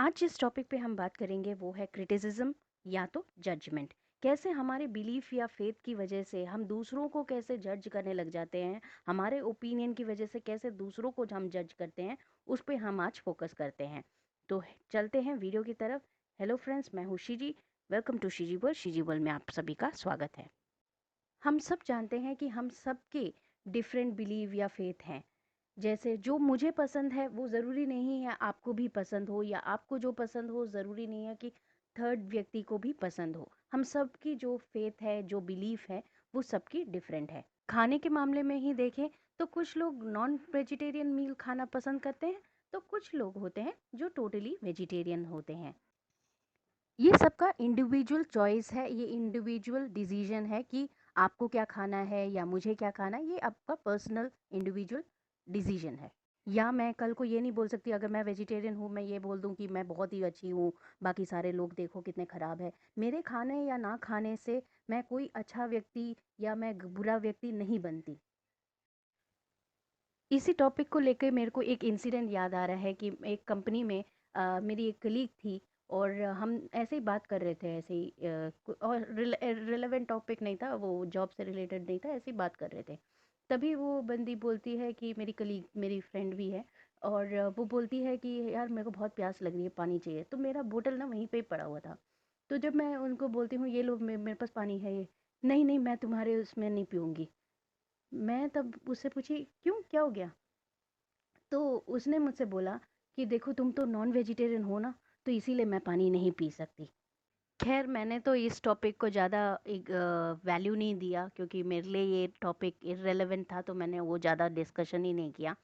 आज जिस टॉपिक पे हम बात करेंगे वो है क्रिटिसिज्म या तो जजमेंट। कैसे हमारे बिलीफ या फेथ की वजह से हम दूसरों को कैसे जज करने लग जाते हैं, हमारे ओपिनियन की वजह से कैसे दूसरों को हम जज करते हैं, उस पे हम आज फोकस करते हैं। तो चलते हैं वीडियो की तरफ। हेलो फ्रेंड्स, मैं हूँ Shiji. Welcome to Shiji world. Shiji world में आप सभी का स्वागत है। हम सब जानते हैं कि हम सबके डिफरेंट बिलीव या फेथ हैं। जैसे जो मुझे पसंद है वो ज़रूरी नहीं है आपको भी पसंद हो, या आपको जो पसंद हो ज़रूरी नहीं है कि थर्ड व्यक्ति को भी पसंद हो। हम सबकी जो फेथ है, जो बिलीफ है, वो सबकी डिफरेंट है। खाने के मामले में ही देखें तो कुछ लोग नॉन वेजिटेरियन मील खाना पसंद करते हैं, तो कुछ लोग होते हैं जो टोटली वेजिटेरियन होते हैं। ये सबका इंडिविजुअल चॉइस है, ये इंडिविजुअल डिसीजन है कि आपको क्या खाना है या मुझे क्या खाना है। ये आपका पर्सनल इंडिविजुअल डिसीजन है। या मैं कल को ये नहीं बोल सकती, अगर मैं वेजिटेरियन हूँ मैं ये बोल दूँ कि मैं बहुत ही अच्छी हूँ, बाकी सारे लोग देखो कितने ख़राब है। मेरे खाने या ना खाने से मैं कोई अच्छा व्यक्ति या मैं बुरा व्यक्ति नहीं बनती। इसी टॉपिक को लेकर मेरे को एक इंसिडेंट याद आ रहा है कि एक कंपनी में मेरी एक कलीग थी, और हम ऐसे ही बात कर रहे थे, ऐसे ही और रिलेवेंट टॉपिक नहीं था, वो जॉब से रिलेटेड नहीं था, ऐसे ही बात कर रहे थे। तभी वो बंदी बोलती है कि मेरी कलीग, मेरी फ्रेंड भी है, और वो बोलती है कि यार मेरे को बहुत प्यास लग रही है, पानी चाहिए। तो मेरा बोतल ना वहीं पे ही पड़ा हुआ था। तो जब मैं उनको बोलती हूँ ये लो, मेरे पास पानी है ये, नहीं नहीं मैं तुम्हारे उसमें नहीं पीऊँगी। मैं तब उससे पूछी क्यों, क्या हो गया? तो उसने मुझसे बोला कि देखो तुम तो नॉन वेजिटेरियन हो ना, तो इसीलिए मैं पानी नहीं पी सकती। खैर मैंने तो इस टॉपिक को ज़्यादा एक वैल्यू नहीं दिया, क्योंकि मेरे लिए ये टॉपिक इररेलेवेंट था, तो मैंने वो ज़्यादा डिस्कशन ही नहीं किया।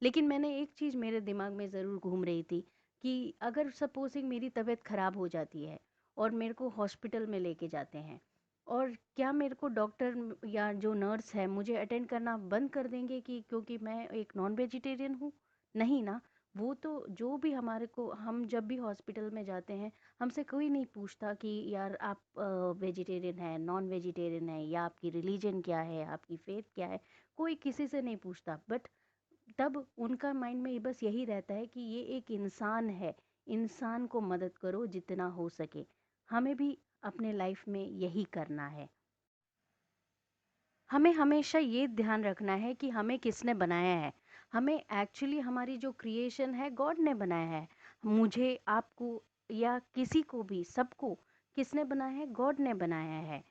लेकिन मैंने एक चीज़ मेरे दिमाग में ज़रूर घूम रही थी कि अगर सपोजिंग मेरी तबीयत ख़राब हो जाती है और मेरे को हॉस्पिटल में लेके जाते हैं, और क्या मेरे को डॉक्टर या जो नर्स है मुझे अटेंड करना बंद कर देंगे कि क्योंकि मैं एक नॉन वेजिटेरियन हूँ? नहीं ना। वो तो जो भी हमारे को, हम जब भी हॉस्पिटल में जाते हैं, हमसे कोई नहीं पूछता कि यार आप वेजिटेरियन है, नॉन वेजिटेरियन है, या आपकी रिलीजन क्या है, आपकी फेथ क्या है। कोई किसी से नहीं पूछता, बट तब उनका माइंड में बस यही रहता है कि ये एक इंसान है, इंसान को मदद करो जितना हो सके। हमें भी अपने लाइफ में यही करना है। हमें हमेशा ये ध्यान रखना है कि हमें किसने बनाया है। हमें एक्चुअली हमारी जो क्रिएशन है गॉड ने बनाया है। मुझे, आपको, या किसी को भी, सबको किसने बनाया है? गॉड ने बनाया है।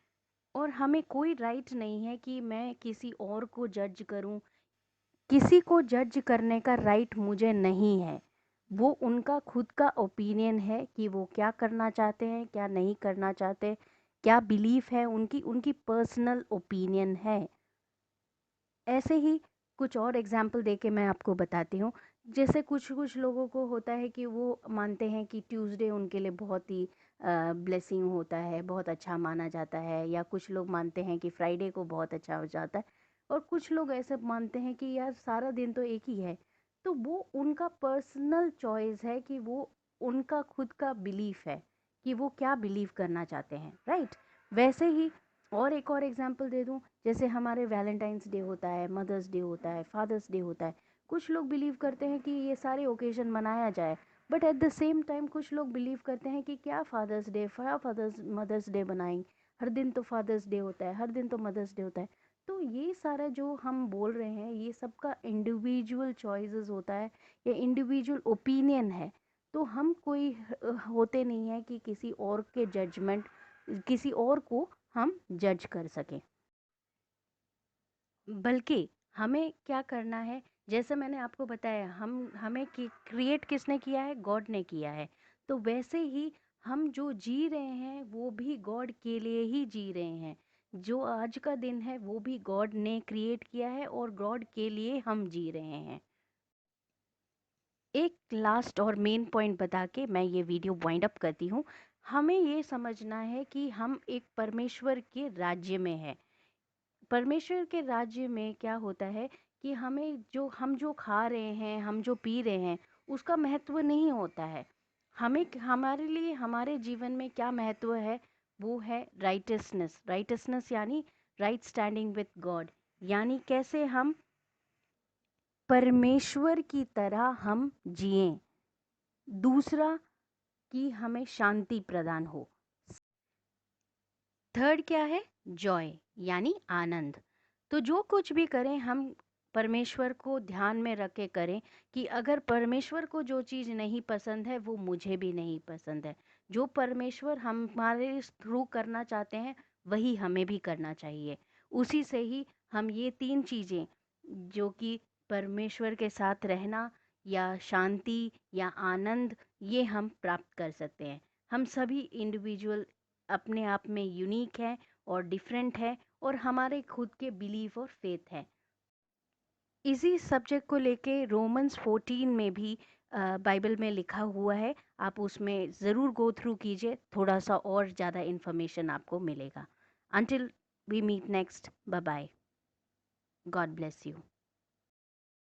और हमें कोई राइट नहीं है कि मैं किसी और को जज करूं। किसी को जज करने का राइट मुझे नहीं है। वो उनका खुद का ओपिनियन है कि वो क्या करना चाहते हैं, क्या नहीं करना चाहते, क्या बिलीफ है उनकी, उनकी पर्सनल ओपिनियन है। ऐसे ही कुछ और एग्जाम्पल दे के मैं आपको बताती हूँ। जैसे कुछ कुछ लोगों को होता है कि वो मानते हैं कि ट्यूसडे उनके लिए बहुत ही ब्लेसिंग होता है, बहुत अच्छा माना जाता है, या कुछ लोग मानते हैं कि फ्राइडे को बहुत अच्छा हो जाता है, और कुछ लोग ऐसे मानते हैं कि यार सारा दिन तो एक ही है। तो वो उनका पर्सनल चॉइस है कि वो, उनका खुद का बिलीफ है कि वो क्या बिलीव करना चाहते हैं, राइट? वैसे ही और एक और एग्जांपल दे दूं, जैसे हमारे वैलेंटाइंस डे होता है, मदर्स डे होता है, फादर्स डे होता है। कुछ लोग बिलीव करते हैं कि ये सारे ओकेजन मनाया जाए, but at the same time कुछ लोग बिलीव करते हैं कि क्या Father's Day, Father's Mother's Day बनाएंगे, हर दिन तो फादर्स डे होता है, हर दिन तो मदर्स डे होता है। तो ये सारा जो हम बोल रहे हैं ये सबका इंडिविजुअल चॉइसेस होता है, या इंडिविजुअल ओपिनियन है। तो हम कोई होते नहीं है कि किसी और के जजमेंट, किसी और को हम जज कर सकें। बल्कि हमें क्या करना है, जैसे मैंने आपको बताया, हम हमें क्रिएट किसने किया है? गॉड ने किया है। तो वैसे ही हम जो जी रहे हैं वो भी गॉड के लिए ही जी रहे हैं। जो आज का दिन है वो भी गॉड ने क्रिएट किया है, और गॉड के लिए हम जी रहे हैं। एक लास्ट और मेन पॉइंट बता के मैं ये वीडियो वाइंड अप करती हूँ। हमें ये समझना है कि हम एक परमेश्वर के राज्य में हैं। परमेश्वर के राज्य में क्या होता है कि हमें जो, हम जो खा रहे हैं, हम जो पी रहे हैं, उसका महत्व नहीं होता है। हमें, हमारे लिए हमारे जीवन में क्या महत्व है? वो है राइटसनेस। राइटसनेस यानी राइट स्टैंडिंग विथ गॉड, यानी कैसे हम परमेश्वर की तरह हम जिएं। दूसरा, कि हमें शांति प्रदान हो। थर्ड क्या है? जॉय, यानी आनंद। तो जो कुछ भी करें हम परमेश्वर को ध्यान में रख के करें कि अगर परमेश्वर को जो चीज़ नहीं पसंद है वो मुझे भी नहीं पसंद है। जो परमेश्वर हमारे थ्रू करना चाहते हैं वही हमें भी करना चाहिए। उसी से ही हम ये 3 चीज़ें, जो कि परमेश्वर के साथ रहना या शांति या आनंद, ये हम प्राप्त कर सकते हैं। हम सभी इंडिविजुअल अपने आप में यूनिक है और डिफरेंट है, और हमारे खुद के बिलीफ और फेथ है। इसी सब्जेक्ट को लेके रोमन्स 14 में भी बाइबल में लिखा हुआ है। आप उसमें ज़रूर गो थ्रू कीजिए, थोड़ा सा और ज़्यादा इन्फॉर्मेशन आपको मिलेगा। Until we meet next, bye bye, God bless you.